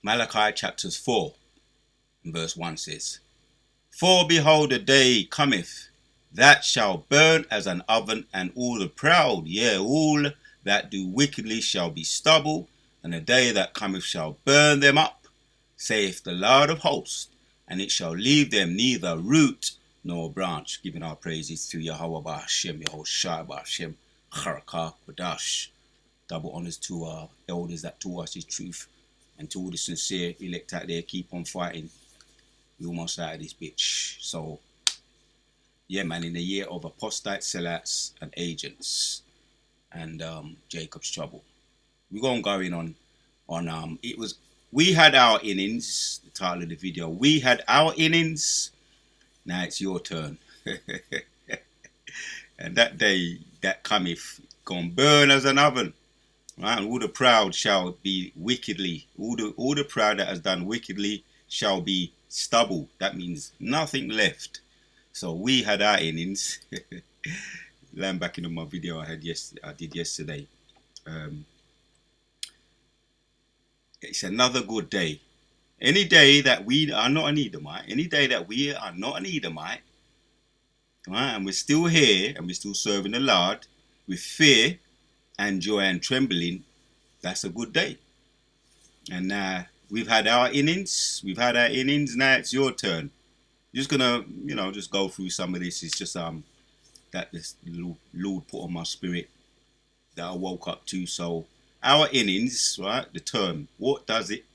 Malachi chapters 4 and verse 1 says, For behold, a day cometh that shall burn as an oven, and all the proud, yea, all that do wickedly shall be stubble, and a day that cometh shall burn them up, saith the Lord of hosts, and it shall leave them neither root nor branch. Giving our praises to Yahweh Ba'Hashem, Yehoshua Ba'Hashem, Charakah B'dash. Double honors to our elders that taught us his truth, and to all the sincere elect out there, keep on fighting. We almost out of this bitch. So, yeah, man, in the year of apostate, sellouts, and agents, and Jacob's trouble, we're going on. It was, we had our innings. The title of the video: we had our innings. Now it's your turn. And that day that cometh, gonna burn as an oven. Right? And all the proud shall be wickedly. All the proud that has done wickedly shall be stubble. That means nothing left. So we had our innings. Land back into my video I did yesterday. It's another good day. Any day that we are not an Edomite, any day that we are not an Edomite, right, and we're still here and we're still serving the Lord with fear and joy and trembling, that's a good day. And we've had our innings. Now it's your turn. Just gonna, just go through some of this. It's just that this Lord put on my spirit that I woke up to. So our innings, right? The term, what does it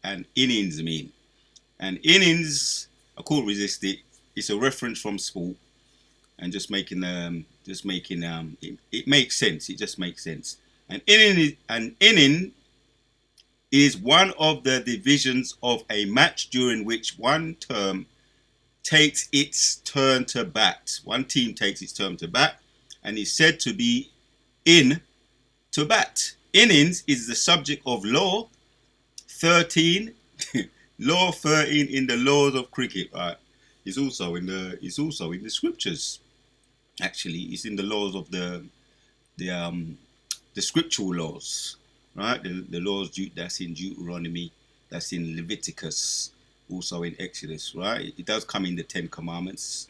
and innings mean? And innings, I couldn't resist it. It's a reference from sport, and it makes sense. It just makes sense. An inning is one of the divisions of a match during which one team takes its turn to bat. One team takes its turn to bat and is said to be in to bat. Innings is the subject of law 13, law 13 in the laws of cricket. Right? It's also in the scriptures. Actually, it's in the laws of the scriptural laws, right? The laws that's in Deuteronomy, that's in Leviticus, also in Exodus, right? It does come in the 10 Commandments.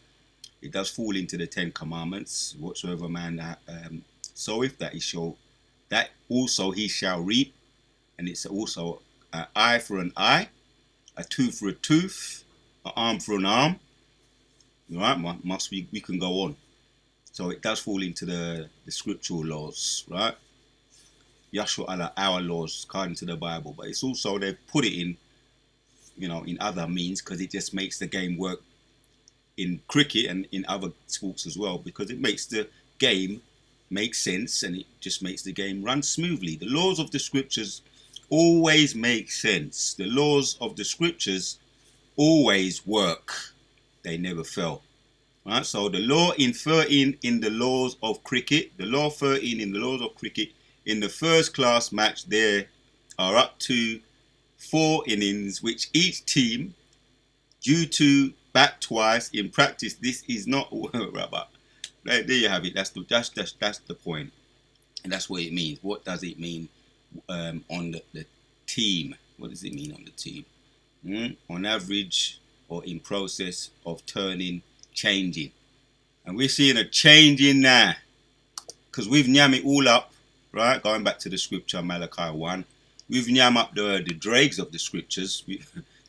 It does fall into the 10 Commandments. Whatsoever man soweth, that also he shall reap. And it's also an eye for an eye, a tooth for a tooth, an arm for an arm. Right? We can go on. So it does fall into the scriptural laws, right? Yashua Allah, our laws, according to the Bible. But it's also, they've put it in, in other means, because it just makes the game work in cricket and in other sports as well, because it makes the game make sense, and it just makes the game run smoothly. The laws of the scriptures always make sense. The laws of the scriptures always work. They never fail. Right? So the law in 13 in the laws of cricket, in the first class match, there are up to 4 innings, which each team due to bat twice. In practice, this is not rubber. There you have it. That's the point, and that's what it means. What does it mean on the team? What does it mean on the team? On average, or in process of turning, changing, and we're seeing a changing now, because we've nyam it all up, right? Going back to the scripture, Malachi 1, we've nyam up the dregs of the scriptures.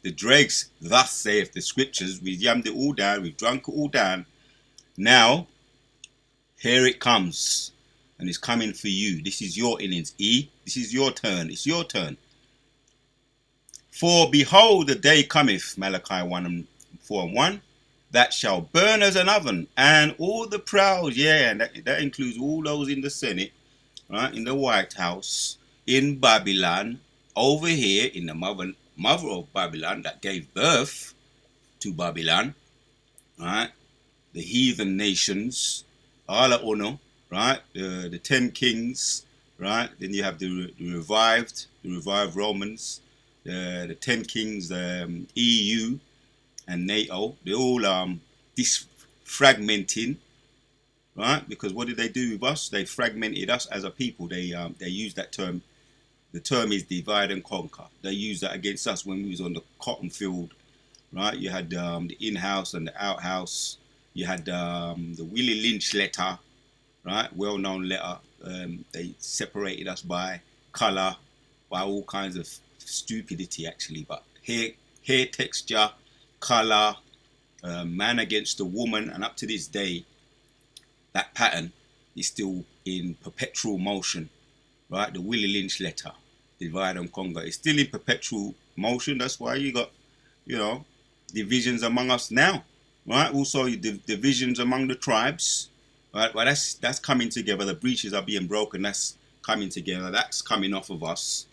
The dregs, thus saith the scriptures. We've yammed it all down. We've drunk it all down. Now, here it comes, and it's coming for you. This is your innings, E. This is your turn. It's your turn. For behold, the day cometh, Malachi 1:4-1, that shall burn as an oven, and all the proud, and that includes all those in the Senate, right, in the White House, in Babylon, over here in the mother of Babylon that gave birth to Babylon, right, the heathen nations, all at uno, right, the 10 kings, right, then you have the revived Romans, the 10 kings, EU and NATO, they all disfragmenting, right? Because what did they do with us? They fragmented us as a people. They used that term The term is divide and conquer. They used that against us when we was on the cotton field, right? You had the in-house and the out-house. You had the Willie Lynch letter, right? Well-known letter. They separated us by color, by all kinds of stupidity, actually. But hair texture, color, man against the woman, and up to this day, that pattern is still in perpetual motion, right? The Willie Lynch letter, divide and conquer, is still in perpetual motion. That's why you got, you know, divisions among us now, right? Also, the divisions among the tribes, right? Well, that's coming together. The breaches are being broken. That's coming together. That's coming off of us.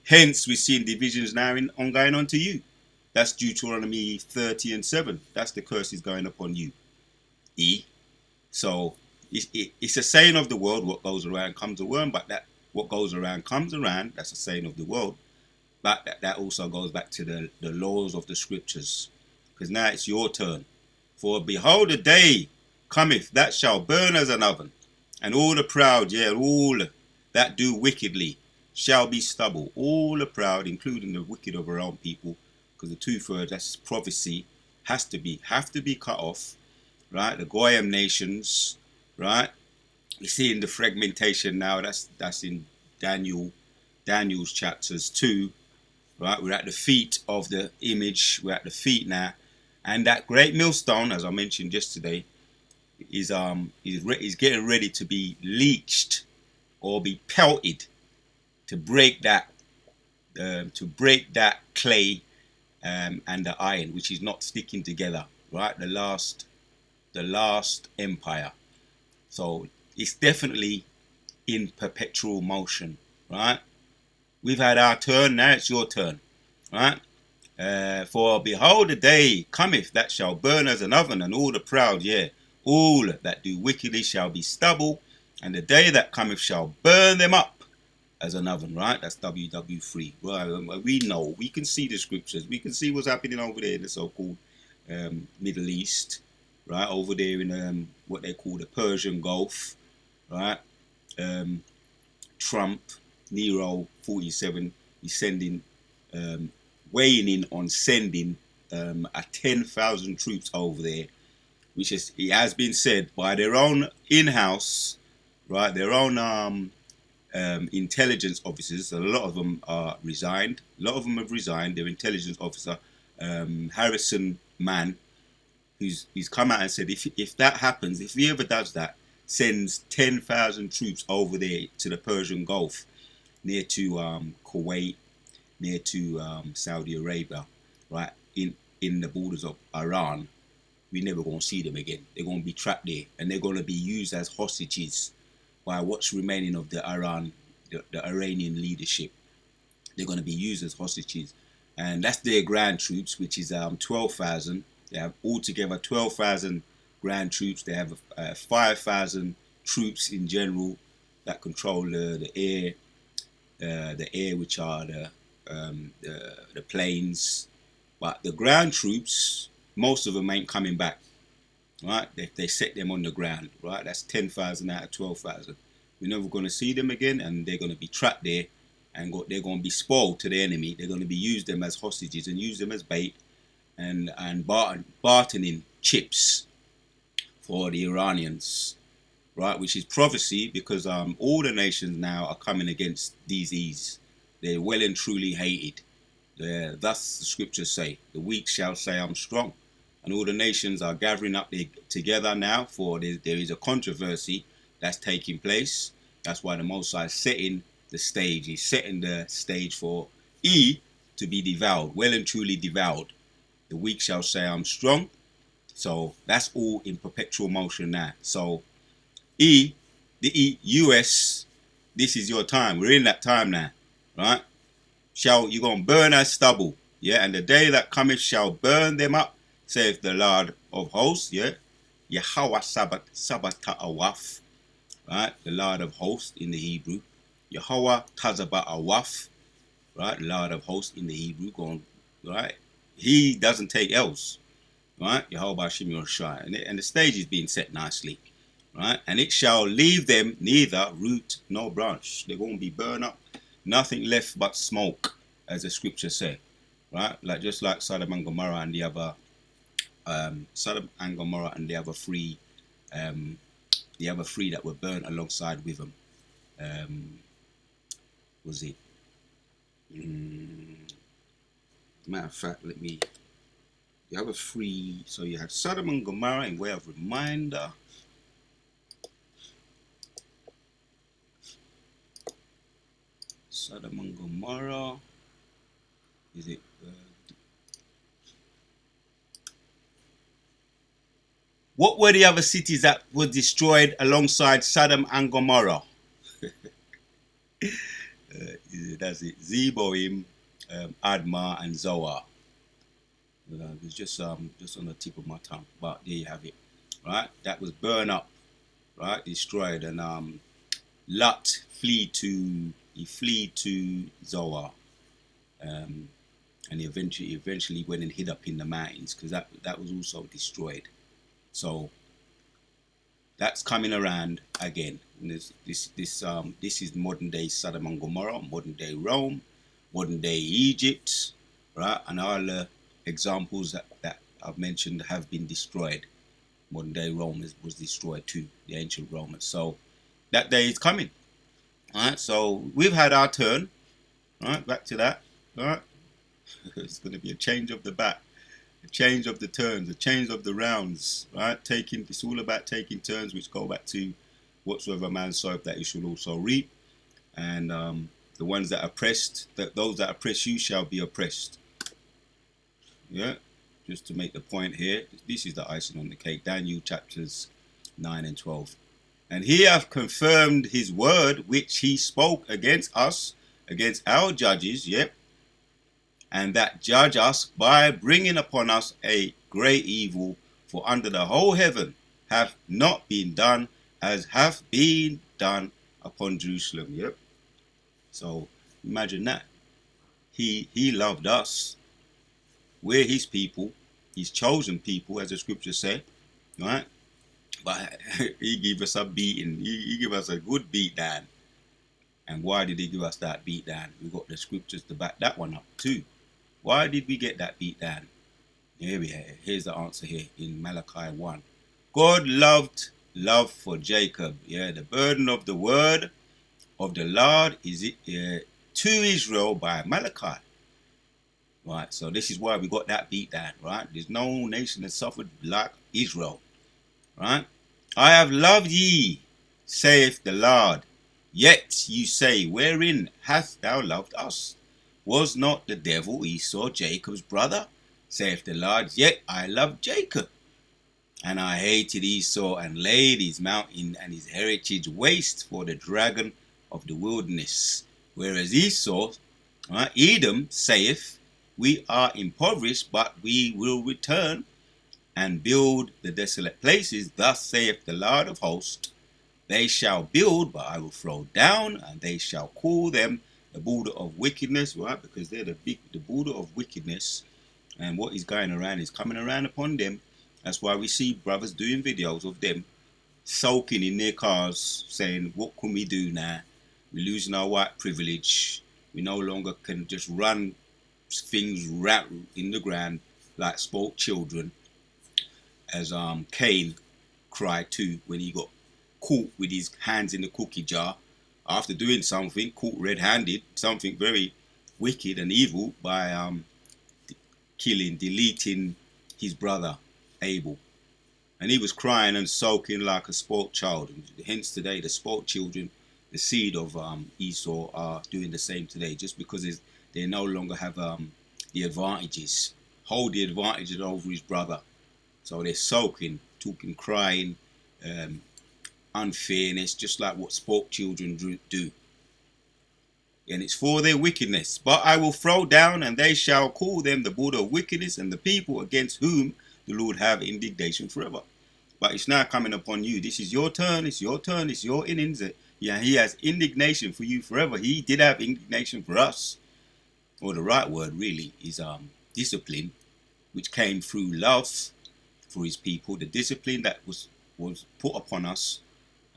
Hence, we're seeing divisions now going on to you. That's Deuteronomy 30:7. That's the curse is going upon you. E. So it's a saying of the world, what goes around comes around, but that what goes around comes around, that's a saying of the world. But that also goes back to the laws of the scriptures. Because now it's your turn. For behold, a day cometh that shall burn as an oven, and all the proud, and all that do wickedly shall be stubble. All the proud, including the wicked of our own people, because the 2/3, that's prophecy, have to be cut off, right? The Goyim nations, right? We're seeing the fragmentation now. That's in Daniel's chapters 2, right? We're at the feet of the image. We're at the feet now, and that great millstone, as I mentioned yesterday, is getting ready to be leached or be pelted to break that clay and the iron, which is not sticking together, right? The last empire. So it's definitely in perpetual motion, right? We've had our turn, now it's your turn, right? For behold, the day cometh that shall burn as an oven, and all the proud, all that do wickedly shall be stubble, and the day that cometh shall burn them up as an oven, right? That's WW3. Right? We know, we can see the scriptures, we can see what's happening over there in the so-called Middle East, right? Over there in what they call the Persian Gulf, right? Trump, Nero 47, he's sending, weighing in on sending 10,000 troops over there, which is, it has been said by their own in-house, right? Their own intelligence officers. A lot of them are resigned. A lot of them have resigned. Their intelligence officer, Harrison Mann, he's come out and said if that happens, if he ever does that, sends 10,000 troops over there to the Persian Gulf, near to Kuwait, near to Saudi Arabia, right, in the borders of Iran, we're never going to see them again. They're going to be trapped there, and they're going to be used as hostages by what's remaining of the Iranian leadership. They're going to be used as hostages, and that's their ground troops, which is 12,000. They have altogether 12,000 ground troops. They have 5,000 troops in general that control the air, which are the planes. But the ground troops, most of them ain't coming back, right? They set them on the ground, right? That's 10,000 out of 12,000. We're never going to see them again, and they're going to be trapped there, and they're going to be spoiled to the enemy. They're going to be used them as hostages and use them as bait, and bartering chips for the Iranians, right? Which is prophecy, because all the nations now are coming against these. They're well and truly hated. Thus the scriptures say, the weak shall say I'm strong. And all the nations are gathering up together now, for there is a controversy that's taking place. That's why the Most High is setting the stage. He's setting the stage for to be devoured, well and truly devoured. The weak shall say I'm strong. So that's all in perpetual motion now. So the US, this is your time. We're in that time now, right? You're going to burn as stubble, and the day that cometh shall burn them up, saith the Lord of hosts, Yahweh Sabaoth Awaf, right? The Lord of hosts in the Hebrew. Yahweh Sabaoth, right? The Lord of hosts in the Hebrew, going, right? He doesn't take else, right? Yahweh Shimon Shai. And the stage is being set nicely, right? And it shall leave them neither root nor branch. They're going to be burned up. nothing left but smoke, as the scriptures say, right? Like just like Sodom and Gomorrah and the other, Sodom and Gomorrah and um, the other three that were burnt alongside with them. Was it? Matter of fact, let me. The other three. So you had Sodom and Gomorrah in way of reminder. Sodom and Gomorrah. Is it? What were the other cities that were destroyed alongside Sodom and Gomorrah? That's it. Zeboim, Admah, and Zoar. It's just on the tip of my tongue, but there you have it. Right, that was burned up, right, destroyed, and Lot flee to Zoar, and he eventually went and hid up in the mountains because that was also destroyed. So that's coming around again. And this is modern day Sodom and Gomorrah, modern day Rome, modern day Egypt, right? And all the examples that I've mentioned have been destroyed. Modern day Rome was destroyed too, the ancient Romans. So that day is coming. All right, so we've had our turn. All right, back to that. All right, it's going to be a change of the bat, a change of the turns, a change of the rounds. Right, it's all about taking turns, which go back to whatsoever man soweth, that he shall also reap. And the ones that oppressed, those that oppress you shall be oppressed. Yeah, just to make the point here, this is the icing on the cake. Daniel chapters 9 and 12. And he hath confirmed his word which he spoke against us, against our judges, yep, and that judge us by bringing upon us a great evil, for under the whole heaven hath not been done as hath been done upon Jerusalem. Yep. So imagine that. He loved us. We're his people, his chosen people, as the scriptures say, right? But he gave us a beating. He gave us a good beat down. And why did he give us that beat down? We got the scriptures to back that one up too. Why did we get that beat down? Here's the answer here in Malachi 1. God love for Jacob. Yeah, the burden of the word of the Lord is to Israel by Malachi. Right, so this is why we got that beat down, right? There's no nation that suffered like Israel. Right? I have loved ye, saith the Lord. Yet you say, wherein hast thou loved us? Was not the devil Esau Jacob's brother? Saith the Lord, yet I loved Jacob. And I hated Esau, and laid his mountain and his heritage waste for the dragon of the wilderness. Whereas Esau, Edom, saith, we are impoverished, but we will return and build the desolate places. Thus saith the Lord of hosts, they shall build, but I will throw down, and they shall call them the border of wickedness, right? Because they're the border of wickedness, and what is going around is coming around upon them. That's why we see brothers doing videos of them sulking in their cars, saying, what can we do now? We're losing our white privilege. We no longer can just run things in the ground like spoiled children, as Cain cried too when he got caught with his hands in the cookie jar after doing something, caught red-handed, something very wicked and evil by deleting his brother Abel. And he was crying and sulking like a spoilt child. And hence today the spoilt children, the seed of Esau, are doing the same today, just because they no longer have the advantages, hold the advantages over his brother. So they're sulking, talking, crying, unfairness, just like what spoilt children do. And it's for their wickedness. But I will throw down, and they shall call them the border of wickedness, and the people against whom the Lord have indignation forever. But it's now coming upon you. This is your turn. It's your turn. It's your innings. Yeah, he has indignation for you forever. He did have indignation for us. Or the right word really is discipline, which came through love for his people. The discipline that was put upon us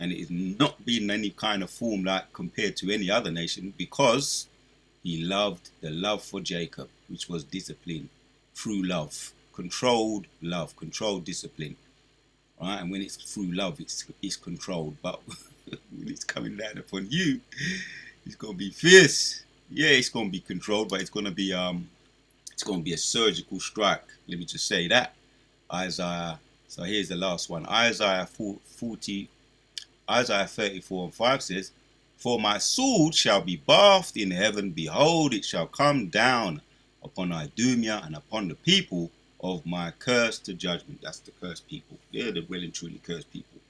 and it is not being any kind of form like compared to any other nation, because he loved the love for Jacob, which was discipline through love, controlled discipline. Right? And when it's through love, it's controlled. But when it's coming down upon you, it's gonna be fierce. Yeah, it's gonna be controlled, but it's gonna be a surgical strike. Let me just say that. Isaiah. So here's the last one. Isaiah 40. Isaiah 34:5 says, "For my sword shall be bathed in heaven. Behold, it shall come down upon Idumea and upon the people of my curse to judgment." That's the cursed people. They're the well and truly cursed people.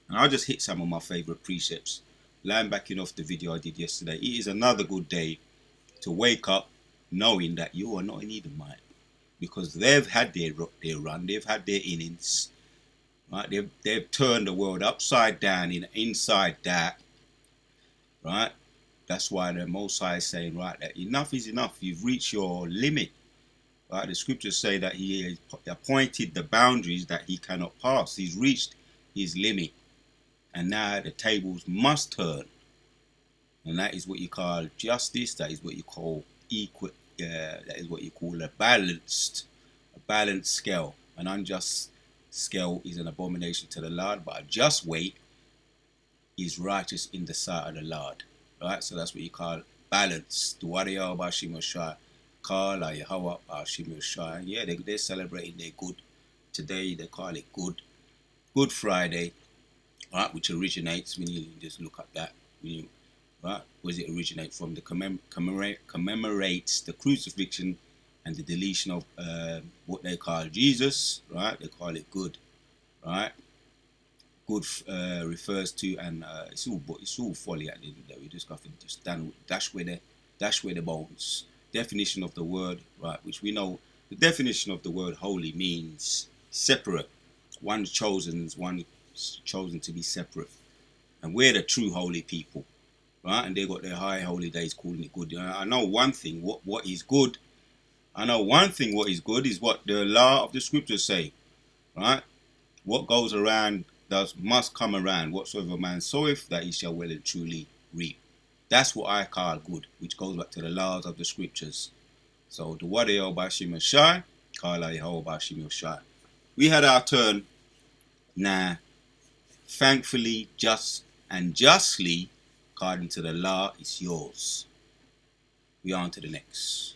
And I'll just hit some of my favorite precepts. Line backing off the video I did yesterday. It is another good day to wake up knowing that you are not an Edomite, because they've had their run, they've had their innings. Right? They've turned the world upside down inside that. Right? That's why the Most High is saying, right, that enough is enough. You've reached your limit. Right? The scriptures say that he has appointed the boundaries that he cannot pass. He's reached his limit. And now the tables must turn. And that is what you call justice. That is what you call equal. That is what you call a balanced scale. An unjust scale is an abomination to the Lord, but a just weight is righteous in the sight of the Lord. Right? So that's what you call balance. Yeah, they're celebrating their good. Today they call it Good Friday, right? Which originates, when you just look at that, right? Where does it originate from? The commemorates the crucifixion and the deletion of what they call Jesus, right? They call it good, right? Good refers to, and it's all folly at the end of the day. We just got to just dash where the bones. Definition of the word, right? Which we know, the definition of the word holy means separate. One chosen to be separate, and we're the true holy people, right? And they got their high holy days calling it good. I know one thing. What is good? I know one thing. What is good is what the law of the scriptures say, right? What goes around must come around. Whatsoever man soweth, that he shall well and truly reap. That's what I call good, which goes back to the laws of the scriptures. So the Wadeo Bashim Shai, Kala Yeho Bashim Shai. We had our turn. Now, thankfully, justly, according to the law, it's yours. We on to the next.